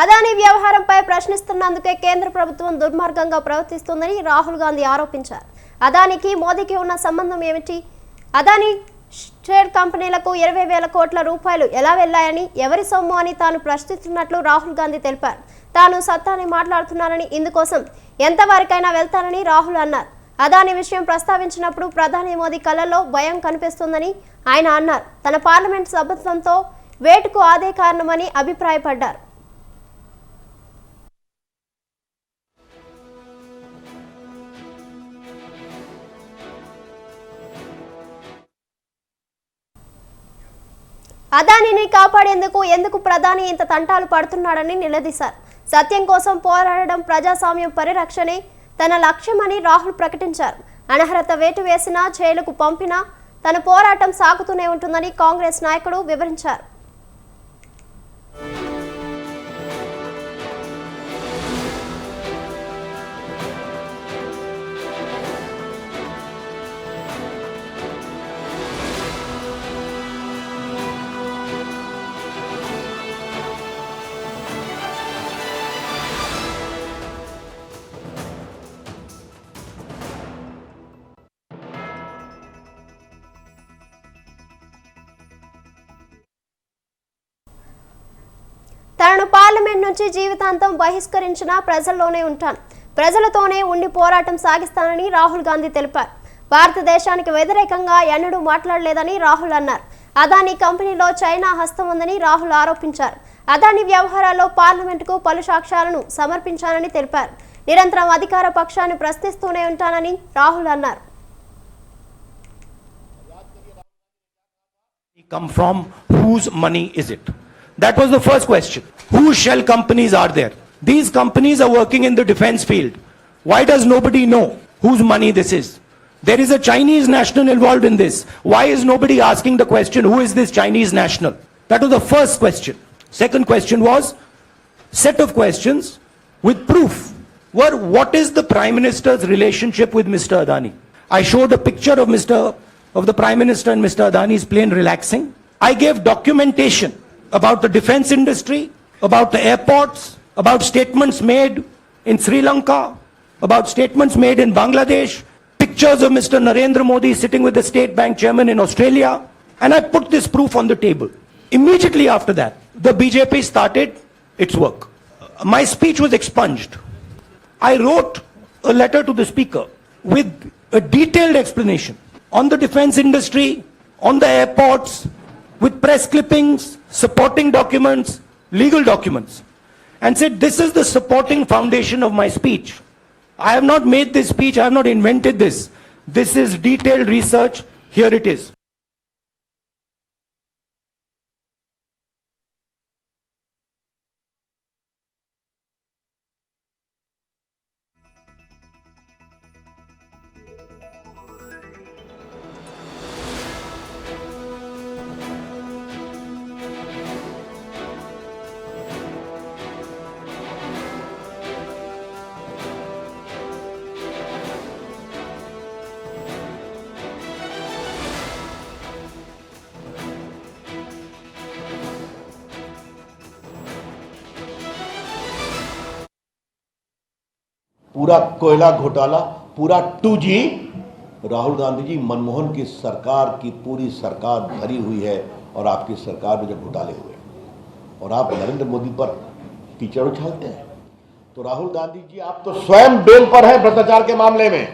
అదానీ వ్యవహారంపై ప్రశ్నిస్తున్నందుకే కేంద్ర ప్రభుత్వం దుర్మార్గంగా ప్రవర్తిస్తుందని రాహుల్ గాంధీ ఆరోపించారు. అదానీకి మోదీకి ఉన్న సంబంధం ఏమిటి? అదానీ షేర్ కంపెనీలకు 20,000 కోట్ల రూపాయలు ఎలా వెళ్లాయని, ఎవరి సొమ్ము అని తాను ప్రశ్నిస్తున్నట్లు రాహుల్ గాంధీ తెలిపారు. తాను సత్తాని మాట్లాడుతున్నానని, ఇందుకోసం ఎంతవరకైనా వెళ్తానని రాహుల్ అన్నారు. అదానీ విషయం ప్రస్తావించినప్పుడు ప్రధాని మోదీ కళ్ళల్లో భయం కనిపిస్తుందని ఆయన అన్నారు. తన పార్లమెంట్ సభ్యత్వంతో వేటుకు అదే కారణమని అభిప్రాయపడ్డారు. అదానీని కాపాడేందుకు ఎందుకు ప్రధాని ఇంత తంటాలు పడుతున్నాడని నిలదీశారు. సత్యం కోసం పోరాడడం, ప్రజాస్వామ్యం పరిరక్షణే తన లక్ష్యమని రాహుల్ ప్రకటించారు. అనర్హత వేటు వేసినా, జైలుకు పంపినా తన పోరాటం సాగుతూనే ఉంటుందని కాంగ్రెస్ నాయకుడు వివరించారు. తనను పార్లమెంట్ నుంచి జీవితాంతం బహిష్కరించిన ప్రజల్లోనే ఉంటాను, ప్రజలతోనే ఉండి పోరాటం సాగిస్తానని రాహుల్ గాంధీ తెలిపారు. భారతదేశానికి వ్యతిరేకంగా ఎన్నడూ మాట్లాడలేదని రాహుల్ అన్నారు. అదానీ కంపెనీలో చైనా హస్తం ఉందని రాహుల్ ఆరోపించారు. అదానీ వ్యవహారాల్లో పార్లమెంటుకు పలు సాక్ష్యాలను సమర్పించానని తెలిపారు. నిరంతరం అధికార పక్షాన్ని ప్రశ్నిస్తూనే ఉంటానని రాహుల్ అన్నారు. Come from whose money is it? That was the first question. Whose shell companies are there? These companies are working in the defense field. Why does nobody know whose money this is? There is a Chinese national involved in this. Why is nobody asking the question, who is this Chinese national? That was the first question. Second question was, set of questions with proof were, what is the Prime Minister's relationship with Mr. Adani? I showed a picture of the Prime Minister and Mr. Adani's plane relaxing. I gave documentation about the defense industry, about the airports, about statements made in Sri Lanka, about statements made in Bangladesh, pictures of Mr. Narendra Modi sitting with the State Bank chairman in Australia, and I put this proof on the table. Immediately after that, the BJP started its work. My speech was expunged. I wrote a letter to the Speaker with a detailed explanation on the defense industry, on the airports, with press clippings, supporting documents, legal documents, and said this is the supporting foundation of my speech. I have not made this speech, I have not invented this. This is detailed research, here it is. पूरा कोयला घोटाला, पूरा 2G, Rahul Gandhi ji Manmohan की सरकार की पूरी सरकार भरी हुई है और आपकी सरकार में जो घोटाले हुए और आप नरेंद्र मोदी पर कीचड़ उछालते हैं। तो राहुल गांधी जी आप तो स्वयं बेल पर हैं भ्रष्टाचार के मामले में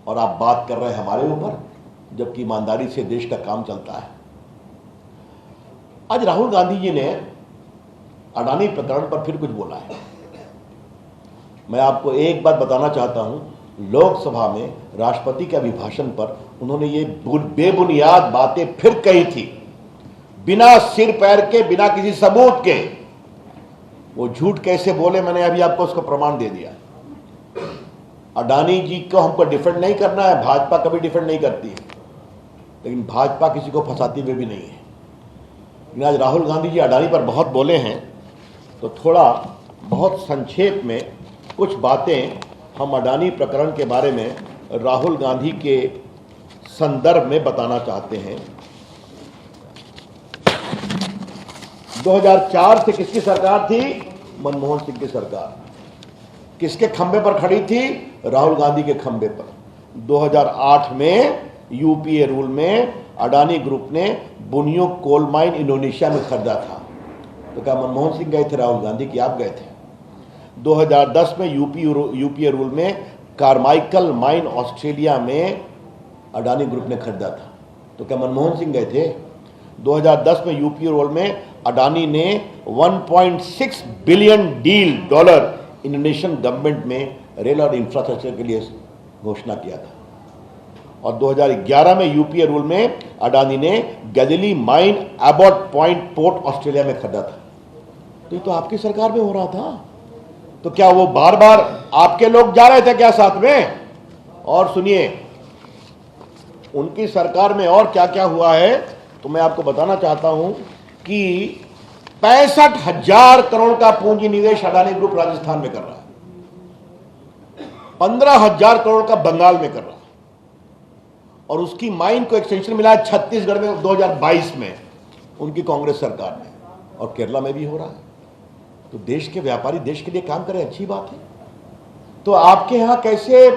और आप बात कर रहे हैं हमारे ऊपर, जबकि ईमानदारी से देश का काम चलता है। आज राहुल गांधी जी ने अडानी प्रकरण पर फिर कुछ बोला है। मैं आपको एक बात बताना चाहता हूं, लोकसभा में राष्ट्रपति के अभिभाषण पर उन्होंने ये बेबुनियाद बातें फिर कही थी, बिना सिर पैर के, बिना किसी सबूत के। वो झूठ कैसे बोले, मैंने अभी आपको उसका प्रमाण दे दिया। अडानी जी को हमको डिफेंड नहीं करना है, भाजपा कभी डिफेंड नहीं करती है, लेकिन भाजपा किसी को फंसाती हुई भी नहीं है। लेकिन आज राहुल गांधी जी अडानी पर बहुत बोले हैं, तो थोड़ा बहुत संक्षेप में कुछ बातें हम अडानी प्रकरण के बारे में राहुल गांधी के संदर्भ में बताना चाहते हैं। 2004 से किसकी सरकार थी? मनमोहन सिंह की सरकार। किसके खंबे पर खड़ी थी? राहुल गांधी के खंबे पर। 2008 में यूपीए रूल में अडानी ग्रुप ने बुनियो कोल माइन इंडोनेशिया में खरीदा था। तो क्या मनमोहन सिंह गए थे राहुल गांधी की? आप गए थे। 2010 में यूपीए रूल में कार्माइकल माइन ऑस्ट्रेलिया में अडानी ग्रुप ने खरीदा था। तो क्या मनमोहन सिंह गए थे? 2010 में यूपीए रूल में अडानी ने 1.6 बिलियन डॉलर इंडोनेशियन गवर्नमेंट में रेल और इंफ्रास्ट्रक्चर के लिए घोषणा किया था। और 2011 में यूपीए रूल में अडानी ने Galilee mine Abbot Point port Australia में खरीदा था। तो ये तो आपकी सरकार में हो रहा था। तो क्या वो बार बार आपके लोग जा रहे थे क्या साथ में? और सुनिए, उनकी सरकार में और क्या क्या हुआ है तो मैं आपको बताना चाहता हूं कि 65,000 करोड़ का पूंजी निवेश अडानी ग्रुप राजस्थान में कर रहा है, 15,000 करोड़ का बंगाल में कर रहा है, और उसकी माइन को एक्सटेंशन मिला है छत्तीसगढ़ में 2022 में उनकी कांग्रेस सरकार में, और केरला में भी हो रहा है। तो देश के व्यापारी देश के लिए काम करें, अच्छी बात है। तो आपके यहां कैसे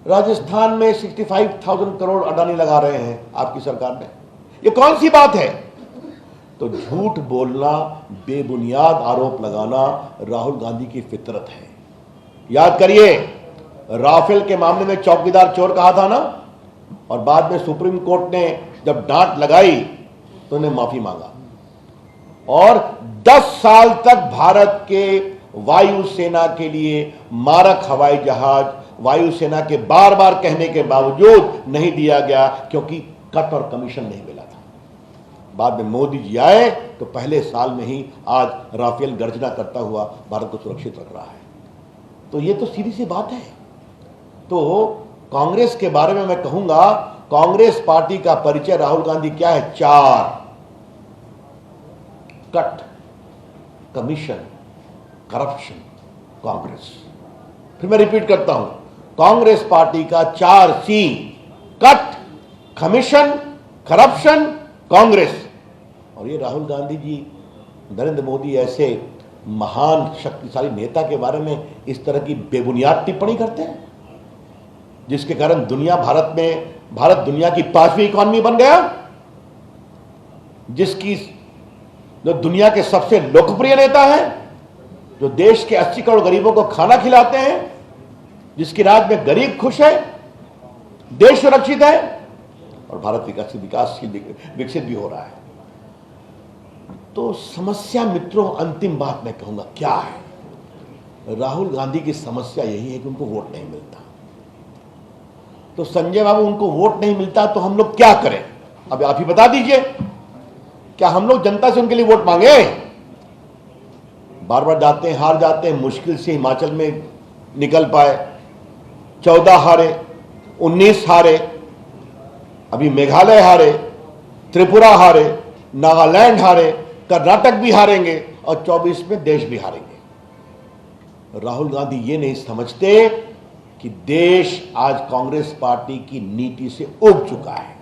राजस्थान में 65,000 करोड़ अडानी लगा रहे हैं आपकी सरकार में? ये कौन सी बात है? तो झूठ बोलना, बेबुनियाद आरोप लगाना राहुल गांधी की फितरत है। याद करिए, राफेल के मामले में चौकीदार चोर कहा था ना, और बाद में सुप्रीम कोर्ट ने जब डांट लगाई तो उन्हें माफी मांगा, और 10 साल तक भारत के वायुसेना के लिए मारक हवाई जहाज वायुसेना के बार बार कहने के बावजूद नहीं दिया गया, क्योंकि कट और कमीशन नहीं मिला था। बाद में मोदी जी आए तो पहले साल में ही आज राफेल गर्जना करता हुआ भारत को सुरक्षित रख रहा है। तो ये तो सीधी सी बात है। तो कांग्रेस के बारे में मैं कहूंगा, कांग्रेस पार्टी का परिचय राहुल गांधी क्या है? 4: कट, कमीशन, करप्शन, कांग्रेस। फिर मैं रिपीट करता हूं, कांग्रेस पार्टी का 4C: cut, commission, corruption, Congress. और ये राहुल गांधी जी, नरेंद्र मोदी ऐसे महान शक्तिशाली नेता के बारे में इस तरह की बेबुनियाद टिप्पणी करते हैं, जिसके कारण भारत दुनिया की 5वीं इकॉनमी बन गया, जो दुनिया के सबसे लोकप्रिय नेता है, जो देश के 80 करोड़ गरीबों को खाना खिलाते हैं, जिसकी राज में गरीब खुश है, देश सुरक्षित है, और भारत विकसित भी हो रहा है। तो समस्या मित्रों, अंतिम बात मैं कहूंगा क्या है? राहुल गांधी की समस्या यही है कि उनको वोट नहीं मिलता। तो संजय बाबू, उनको वोट नहीं मिलता तो हम लोग क्या करें? अब आप ही बता दीजिए, क्या हम लोग जनता से उनके लिए वोट मांगे? बार बार जाते हैं, हार जाते हैं, मुश्किल से हिमाचल में निकल पाए, 14 हारे, 19 हारे, अभी मेघालय हारे, त्रिपुरा हारे, नागालैंड हारे, कर्नाटक भी हारेंगे, और 24 में देश भी हारेंगे। राहुल गांधी ये नहीं समझते कि देश आज कांग्रेस पार्टी की नीति से उब चुका है।